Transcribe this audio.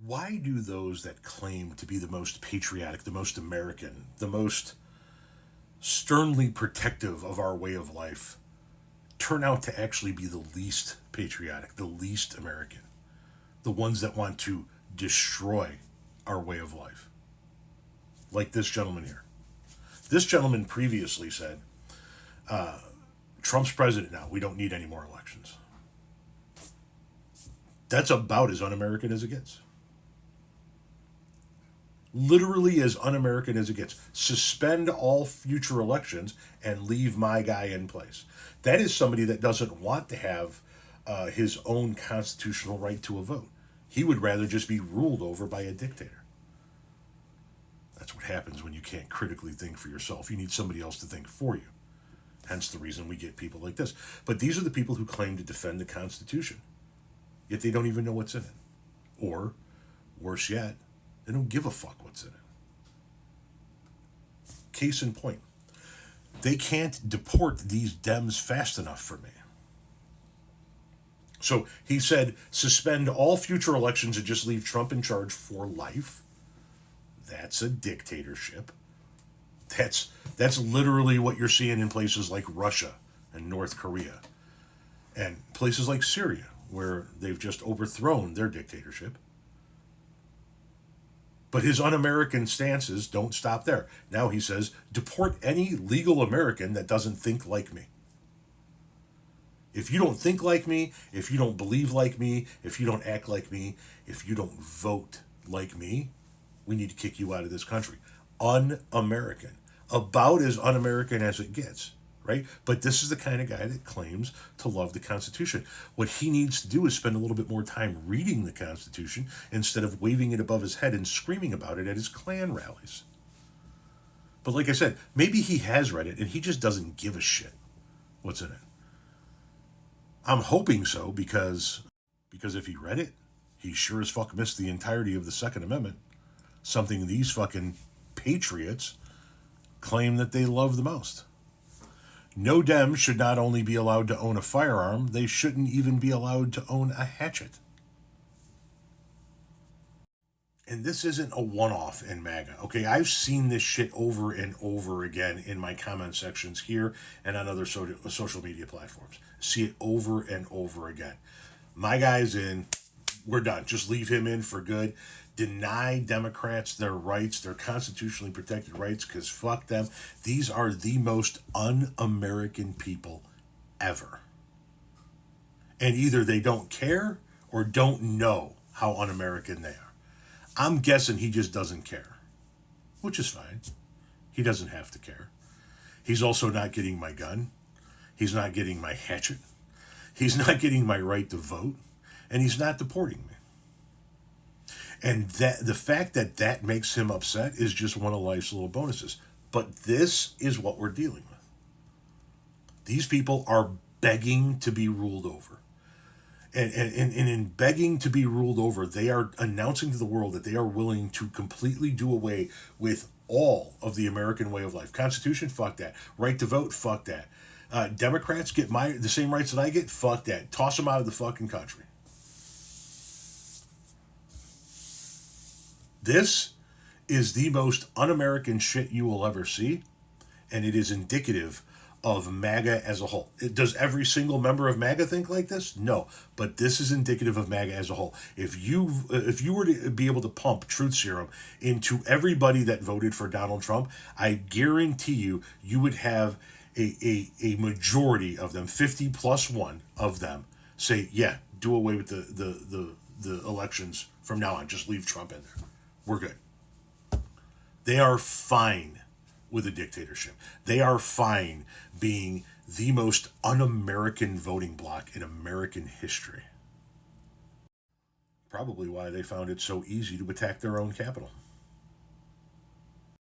Why do those that claim to be the most patriotic, the most American, the most sternly protective of our way of life turn out to actually be the least patriotic, the least American, the ones that want to destroy our way of life? Like this gentleman here. This gentleman previously said, Trump's president now, we don't need any more elections. That's about as un American as it gets. Literally as un American as it gets. Suspend all future elections and leave my guy in place. That is somebody that doesn't want to have his own constitutional right to a vote. He would rather just be ruled over by a dictator. That's what happens when you can't critically think for yourself. You need somebody else to think for you. Hence the reason we get people like this. But these are the people who claim to defend the Constitution, yet they don't even know what's in it. Or, worse yet, they don't give a fuck what's in it. Case in point, they can't deport these Dems fast enough for me. So he said, suspend all future elections and just leave Trump in charge for life. That's a dictatorship. That's literally what you're seeing in places like Russia and North Korea and places like Syria, where they've just overthrown their dictatorship. But his un-American stances don't stop there. Now he says, deport any legal American that doesn't think like me. If you don't think like me, if you don't believe like me, if you don't act like me, if you don't vote like me, we need to kick you out of this country. Un-American. About as un-American as it gets, right? But this is the kind of guy that claims to love the Constitution. What he needs to do is spend a little bit more time reading the Constitution instead of waving it above his head and screaming about it at his Klan rallies. But like I said, maybe he has read it and he just doesn't give a shit what's in it. I'm hoping so, because if he read it, he sure as fuck missed the entirety of the Second Amendment. Something these fucking patriots claim that they love the most. No Dem should not only be allowed to own a firearm, they shouldn't even be allowed to own a hatchet. And this isn't a one-off in MAGA, okay? I've seen this shit over and over again in my comment sections here and on other social media platforms. See it over and over again. My guy's in, we're done. Just leave him in for good. Deny Democrats their rights, their constitutionally protected rights, because fuck them. These are the most un-American people ever. And either they don't care or don't know how un-American they are. I'm guessing he just doesn't care, which is fine. He doesn't have to care. He's also not getting my gun. He's not getting my hatchet. He's not getting my right to vote. And he's not deporting me. And that the fact that that makes him upset is just one of life's little bonuses. But this is what we're dealing with. These people are begging to be ruled over. And in begging to be ruled over, they are announcing to the world that they are willing to completely do away with all of the American way of life. Constitution, fuck that. Right to vote, fuck that. Democrats get the same rights that I get, fuck that. Toss them out of the fucking country. This is the most un-American shit you will ever see, and it is indicative of MAGA as a whole. Does every single member of MAGA think like this? No, but this is indicative of MAGA as a whole. If you were to be able to pump truth serum into everybody that voted for Donald Trump, I guarantee you would have a majority of them, 50+1 of them, say, yeah, do away with the elections from now on. Just leave Trump in there. We're good. They are fine with a dictatorship. They are fine being the most un-American voting bloc in American history. Probably why they found it so easy to attack their own capital.